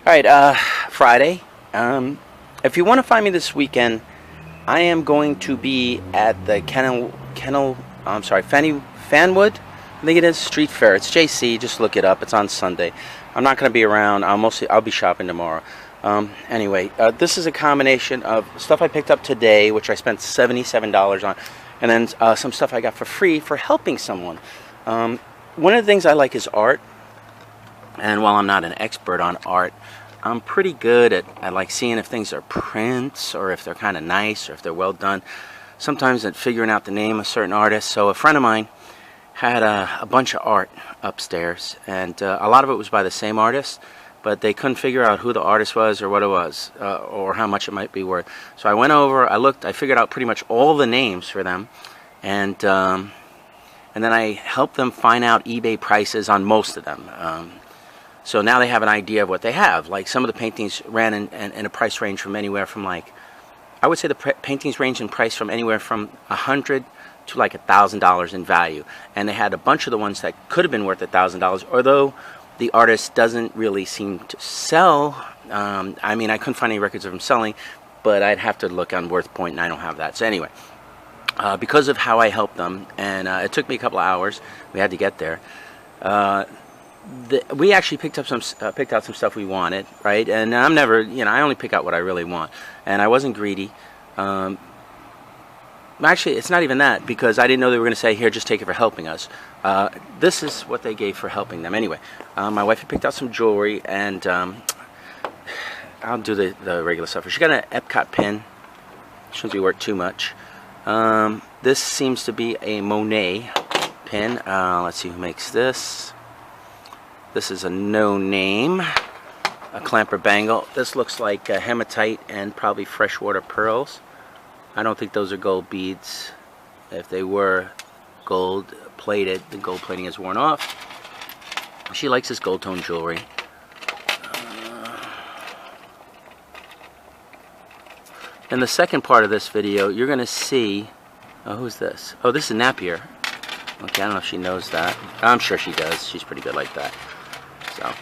Alright, Friday. If you want to find me this weekend, I am going to be at the Fanwood, I think it is, Street Fair. It's JC, just look it up. It's on Sunday. I'm not going to be around. I'll be shopping tomorrow. Anyway, this is a combination of stuff I picked up today, which I spent $77 on, and then some stuff I got for free for helping someone. One of the things I like is art, and while I'm not an expert on art, I'm pretty good at like seeing if things are prints or if they're kind of nice or if they're well done. Sometimes at figuring out the name of certain artists. So a friend of mine had a bunch of art upstairs, and a lot of it was by the same artist, but they couldn't figure out who the artist was or what it was, or how much it might be worth. So I went over, I looked, I figured out pretty much all the names for them, and then I helped them find out eBay prices on most of them. So now they have an idea of what they have. Like some of the paintings ran in a price range from anywhere from, like, I would say the paintings range in price from anywhere from $100 to like $1,000 in value. And they had a bunch of the ones that could have been worth $1,000, although the artist doesn't really seem to sell. I mean, I couldn't find any records of him selling, but I'd have to look on WorthPoint, and I don't have that. So anyway, because of how I helped them, and it took me a couple of hours, we had to get there. We actually picked out some stuff we wanted, right? And I'm never, I only pick out what I really want, and I wasn't greedy. Actually, it's not even that, because I didn't know they were going to say, here, just take it for helping us. This is what they gave for helping them. Anyway, my wife had picked out some jewelry, and I'll do the regular stuff. She got an Epcot pin. Shouldn't be worth too much. This seems to be a Monet pin. Let's see who makes this. This is a no name, a clamper bangle. This looks like hematite and probably freshwater pearls. I don't think those are gold beads. If they were gold plated, the gold plating is worn off. She likes this gold tone jewelry. In the second part of this video, you're going to see, who's this? Oh, this is Napier. Okay, I don't know if she knows that. I'm sure she does. She's pretty good like that. So,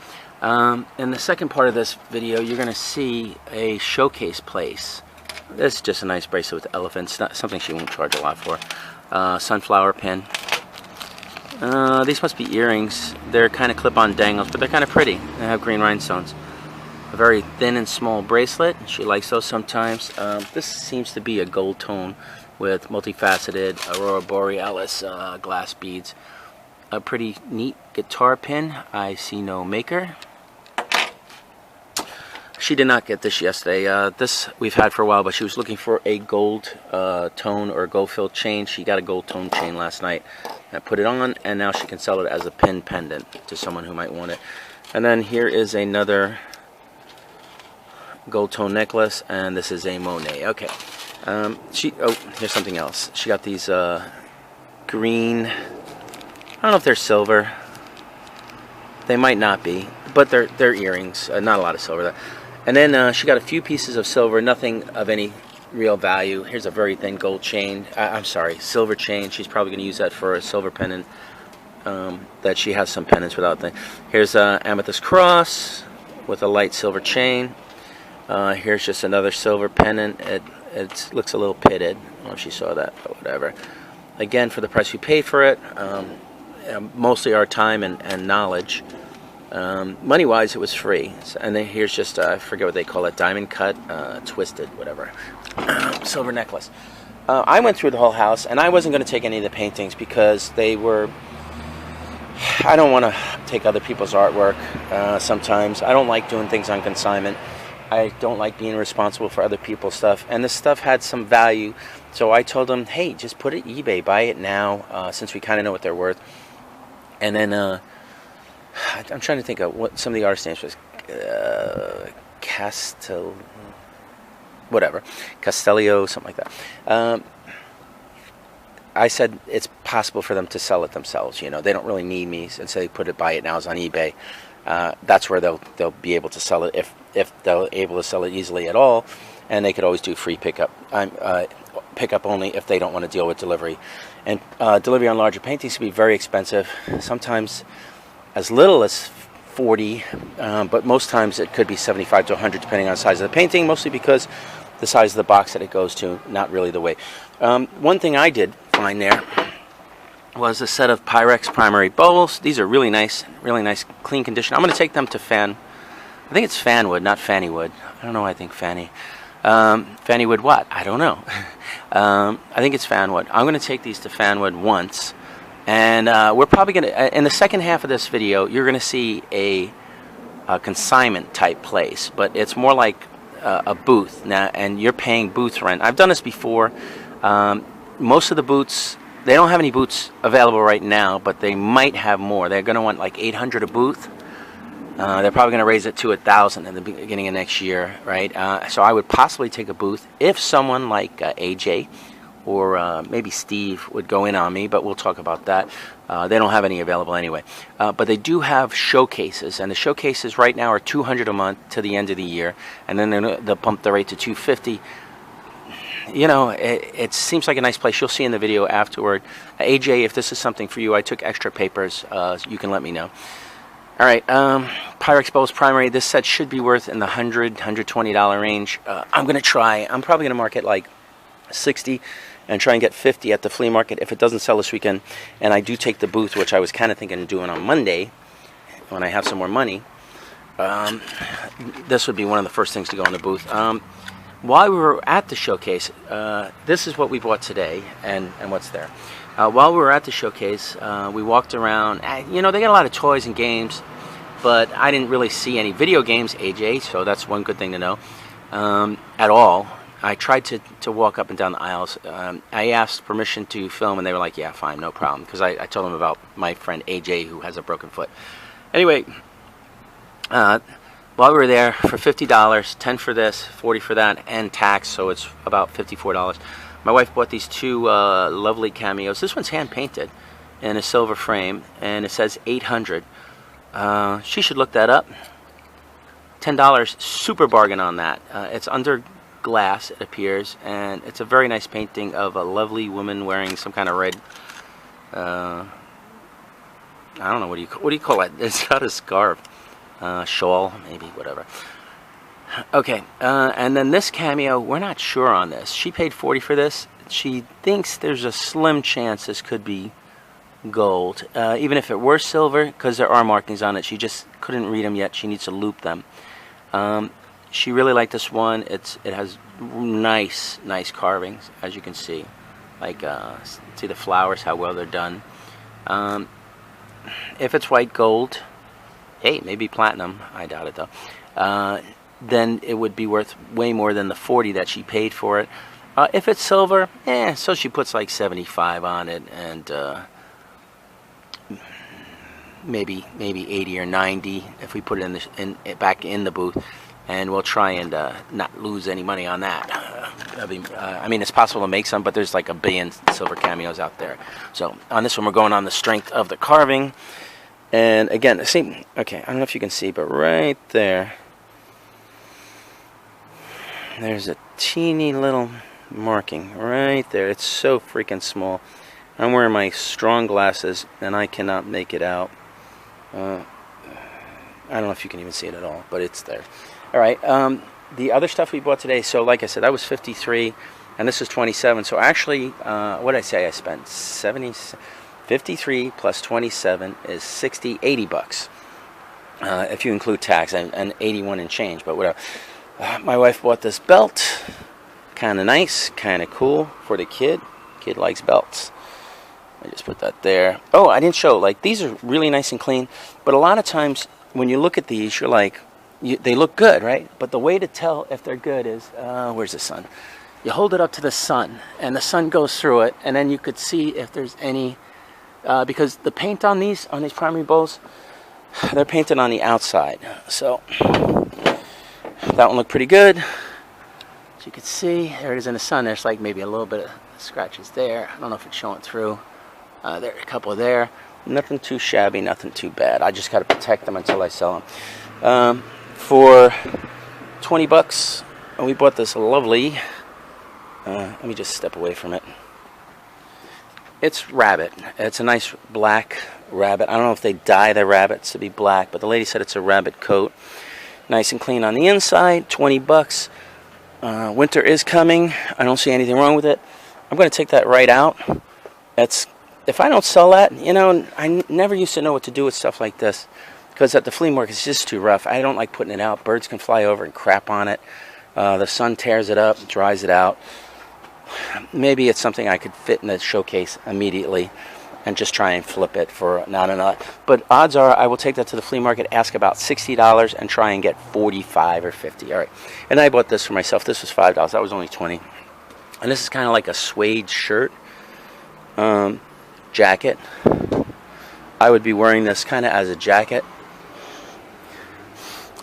in the second part of this video, you're going to see a showcase place. This is just a nice bracelet with elephants. Not something she won't charge a lot for. Sunflower pin. These must be earrings. They're kind of clip-on dangles, but they're kind of pretty. They have green rhinestones. A very thin and small bracelet. She likes those sometimes. This seems to be a gold tone with multifaceted Aurora Borealis glass beads. A pretty neat guitar pin. I see no maker. She did not get this yesterday. This we've had for a while, but she was looking for a gold tone or gold filled chain. She got a gold tone chain last night. I put it on, and now she can sell it as a pin pendant to someone who might want it. And then here is another gold tone necklace, and this is a Monet. Okay. Here's something else. She got these green, I don't know if they're silver. They might not be, but they're earrings. Not a lot of silver. And then she got a few pieces of silver, nothing of any real value. Here's a very thin gold chain. I'm sorry, silver chain. She's probably going to use that for a silver pendant. That she has some pendants without things. Here's an amethyst cross with a light silver chain. Here's just another silver pendant. It looks a little pitted. I don't know if she saw that, but whatever. Again, for the price we paid for it, mostly our time and knowledge. Money-wise, it was free. And then here's just, I forget what they call it, diamond cut, twisted, whatever. Silver necklace. I went through the whole house, and I wasn't going to take any of the paintings because they were... I don't want to take other people's artwork sometimes. I don't like doing things on consignment. I don't like being responsible for other people's stuff. And this stuff had some value. So I told them, hey, just put it eBay. Buy it now, since we kind of know what they're worth. And then I'm trying to think of what some of the artist names was. Castellio, something like that. I said it's possible for them to sell it themselves. They don't really need me, and so they buy it now is on eBay. That's where they'll be able to sell it if they're able to sell it easily at all, and they could always do free pickup. Pickup only if they don't want to deal with delivery. And delivery on larger paintings can be very expensive. Sometimes as little as 40, but most times it could be 75 to 100 depending on the size of the painting, mostly because the size of the box that it goes to, not really the weight. One thing I did find there was a set of Pyrex primary bowls. These are really nice, clean condition. I'm going to take them to I think it's Fanwood, not Fannywood. I don't know why I think Fanny. Fannywood what? I don't know. I think it's Fanwood. I'm going to take these to Fanwood once, and we're probably going to, in the second half of this video, you're going to see a consignment type place, but it's more like a booth now, and you're paying booth rent. I've done this before. Most of the booths, they don't have any booths available right now, but they might have more. They're going to want like 800 a booth. They're probably going to raise it to 1,000 in the beginning of next year, right? So I would possibly take a booth if someone like AJ or maybe Steve would go in on me, but we'll talk about that. They don't have any available anyway. But they do have showcases, and the showcases right now are $200 a month to the end of the year, and then they'll bump the rate to $250. You know, it seems like a nice place. You'll see in the video afterward. AJ, if this is something for you, I took extra papers. You can let me know. All right, Pyrex Bowls Primary. This set should be worth in the $100, $120 range. I'm going to try. I'm probably going to mark it like 60 and try and get 50 at the flea market if it doesn't sell this weekend. And I do take the booth, which I was kind of thinking of doing on Monday when I have some more money. This would be one of the first things to go in the booth. While we were at the showcase, this is what we bought today and what's there. While we were at the showcase, we walked around. You know, they got a lot of toys and games, but I didn't really see any video games, AJ, so that's one good thing to know, at all. I tried to walk up and down the aisles. I asked permission to film, and they were like, yeah, fine, no problem, because I told them about my friend AJ, who has a broken foot. Anyway, while we were there, for $50, 10 for this, 40 for that, and tax, so it's about $54. My wife bought these two lovely cameos. This one's hand-painted in a silver frame, and it says 800. She should look that up. $10, super bargain on that. It's under glass, it appears, and it's a very nice painting of a lovely woman wearing some kind of red, I don't know, what do you call it? It's not a scarf. Shawl, maybe, whatever. Okay, and then this cameo, we're not sure on this. She paid 40 for this. She thinks there's a slim chance this could be gold, even if it were silver, because there are markings on it. She just couldn't read them yet. She needs to loop them. She really liked this one. It has nice carvings, as you can see. Like, see the flowers, how well they're done. If it's white gold, hey, maybe platinum. I doubt it though. Then it would be worth way more than the 40 that she paid for it. If it's silver, so she puts like 75 on it, and maybe 80 or 90 if we put it back in the booth, and we'll try and not lose any money on that. I mean, it's possible to make some, but there's like a billion silver cameos out there. So on this one, we're going on the strength of the carving. And again, see, okay, I don't know if you can see, but right there, there's a teeny little marking right there. It's so freaking small. I'm wearing my strong glasses, and I cannot make it out. I don't know if you can even see it at all, but it's there. All right, the other stuff we bought today, so like I said, that was 53, and this is 27. So actually, what did I say? I spent 53 plus 27 is 60, 80 bucks. If you include tax, and 81 and change, but whatever. My wife bought this belt. Kind of nice, kind of cool for the kid. Kid likes belts. I just put that there. Oh, I didn't show, like, these are really nice and clean, but a lot of times when you look at these, you're like, they look good, right? But the way to tell if they're good is, where's the sun? You hold it up to the sun, and the sun goes through it, and then you could see if there's any, because the paint on these primary bowls, they're painted on the outside. So that one looked pretty good. As you can see, there it is in the sun. There's like maybe a little bit of scratches there. I don't know if it's showing through. There are a couple there. Nothing too shabby, nothing too bad. I just got to protect them until I sell them. For 20 bucks, we bought this lovely, let me just step away from it. It's rabbit. It's a nice black rabbit. I don't know if they dye the rabbits to be black, but the lady said it's a rabbit coat. Nice and clean on the inside, 20 bucks. Winter is coming. I don't see anything wrong with it. I'm going to take that right out. If I don't sell that, you know, I never used to know what to do with stuff like this, because at the flea market it's just too rough. I don't like putting it out. Birds can fly over and crap on it. The sun tears it up, dries it out. Maybe it's something I could fit in the showcase immediately and just try and flip it for not enough. But odds are I will take that to the flea market, ask about $60, and try and get 45 or 50. All right. And I bought this for myself. This was $5. That was only 20. And this is kind of like a suede shirt, jacket. I would be wearing this kind of as a jacket.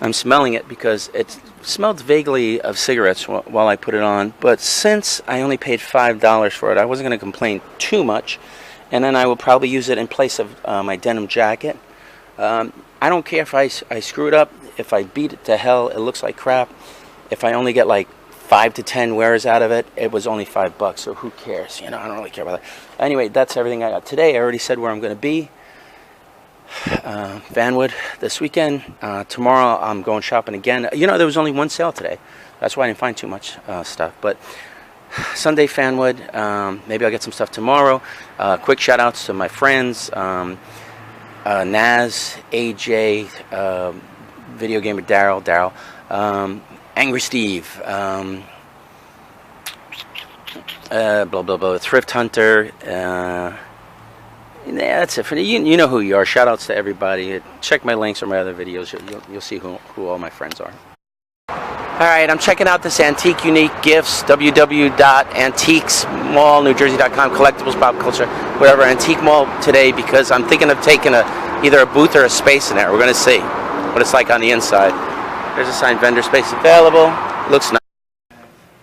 I'm smelling it because it smelled vaguely of cigarettes while I put it on. But since I only paid $5 for it, I wasn't going to complain too much. And then I will probably use it in place of my denim jacket. I don't care if I screw it up. If I beat it to hell, it looks like crap. If I only get like 5 to 10 wears out of it, it was only $5, so who cares? You know, I don't really care about that. Anyway, that's everything I got today. I already said where I'm going to be. Vanwood this weekend. Tomorrow I'm going shopping again. You know, there was only one sale today. That's why I didn't find too much stuff. But Sunday, Fanwood. Maybe I'll get some stuff tomorrow. Quick shout outs to my friends, Naz, AJ, VideoGamerDaryll, Angry Steve, blah blah blah, Thrift Hunter. Yeah, that's it for you know who you are. Shout outs to everybody. Check my links or my other videos. You'll see who all my friends are. Alright, I'm checking out this Antique Unique Gifts, www.antiquesmall.newjersey.com, collectibles, pop culture, whatever, Antique Mall today, because I'm thinking of taking either a booth or a space in there. We're going to see what it's like on the inside. There's a signed vendor space available. Looks nice.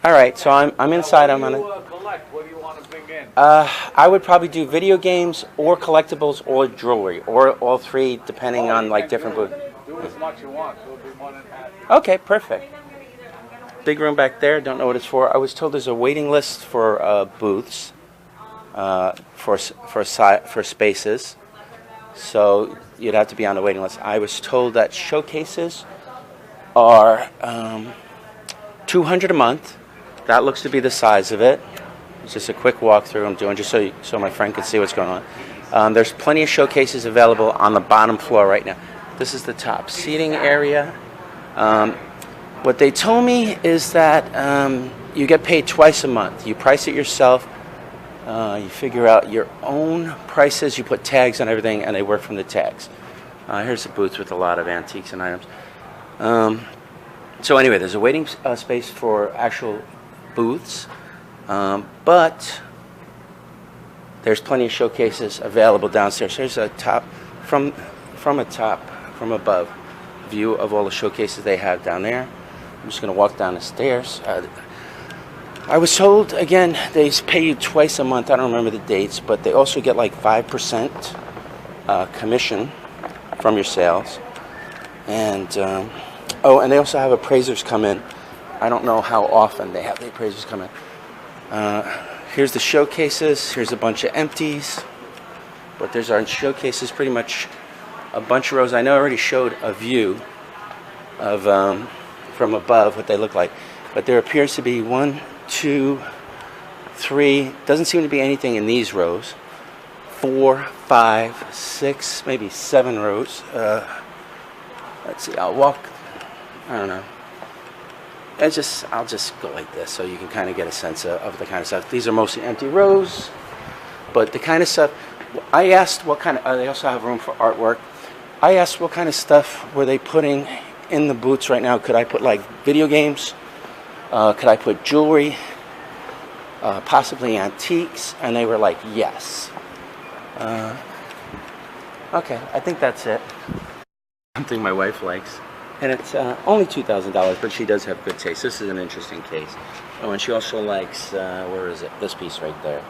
Alright, so I'm inside. I'm on it. What do you want to bring in? I would probably do video games or collectibles or jewelry, or all three, depending on like different booths. Do as much as you want. There'll be one in that. Okay, perfect. Big room back there. Don't know what it's for. I was told there's a waiting list for booths, for spaces. So you'd have to be on the waiting list. I was told that showcases are $200 a month. That looks to be the size of it. It's just a quick walkthrough I'm doing, just so my friend can see what's going on. There's plenty of showcases available on the bottom floor right now. This is the top seating area. What they told me is that you get paid twice a month. You price it yourself. You figure out your own prices. You put tags on everything, and they work from the tags. Here's a booth with a lot of antiques and items. So anyway, there's a waiting space for actual booths, but there's plenty of showcases available downstairs. Here's a top from above view of all the showcases they have down there. I'm just going to walk down the stairs. I was told, again, they pay you twice a month. I don't remember the dates, but they also get like 5% commission from your sales. And, oh, and they also have appraisers come in. I don't know how often they have the appraisers come in. Here's the showcases. Here's a bunch of empties. But there's our showcases, pretty much a bunch of rows. I know I already showed a view of from above what they look like, but there appears to be 1, 2, 3. Doesn't seem to be anything in these rows. 4, 5, 6, maybe 7 rows. Let's see. I'll walk. I don't know. I'll just go like this so you can kind of get a sense of the kind of stuff. These are mostly empty rows, but the kind of stuff. I asked what kind of. They also have room for artwork. I asked what kind of stuff were they putting in the booths right now. Could I put like video games? Could I put jewelry? Possibly antiques? And they were like, yes. Okay, I think that's it. Something my wife likes. And it's only $2,000, but she does have good taste. This is an interesting case. Oh, and she also likes, where is it? This piece right there.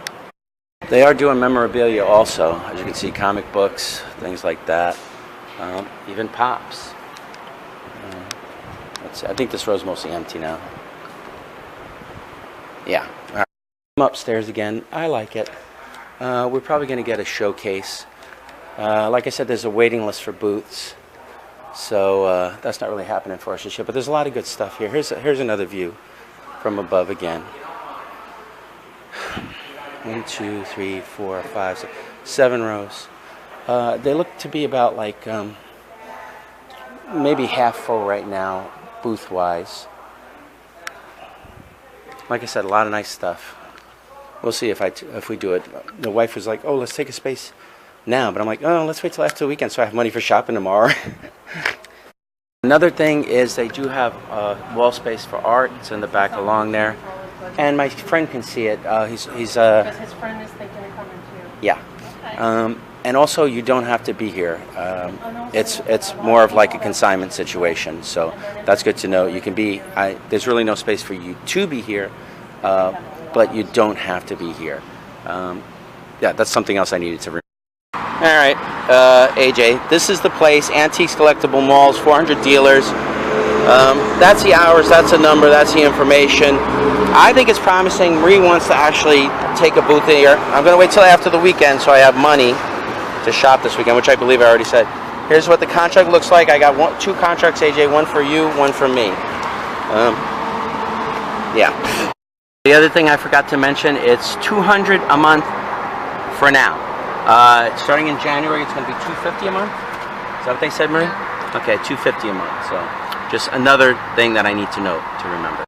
They are doing memorabilia also. As you can see, comic books, things like that. Even pops. Let's see. I think this row's mostly empty now. Yeah. All right. I'm upstairs again. I like it. We're probably going to get a showcase. Like I said, there's a waiting list for booths, so that's not really happening for us this year. But there's a lot of good stuff here. Here's another view from above again. 1, 2, 3, 4, 5, 6, 7 rows. They look to be about like maybe half full right now, booth-wise. Like I said, a lot of nice stuff. We'll see if we do it. The wife was like, "Oh, let's take a space now," but I'm like, "Oh, let's wait till after the weekend so I have money for shopping tomorrow." Another thing is they do have wall space for art. It's in the back along there, and my friend can see it. He's Because his friend is thinking of coming too. yeah. And also, you don't have to be here. It's more of like a consignment situation, so that's good to know. You can be. There's really no space for you to be here, but you don't have to be here. Yeah, that's something else I needed to remember. All right, AJ, this is the place. Antiques Collectible Malls, 400 dealers. That's the hours. That's the number. That's the information. I think it's promising. Marie wants to actually take a booth here. I'm going to wait till after the weekend so I have money to shop this weekend, which I believe I already said. Here's what the contract looks like. I got 2 contracts, AJ, one for you, one for me. Yeah. The other thing I forgot to mention, it's $200 a month for now. Starting in January, it's going to be $250 a month. Is that what they said, Marie? Okay, $250 a month. So just another thing that I need to note to remember.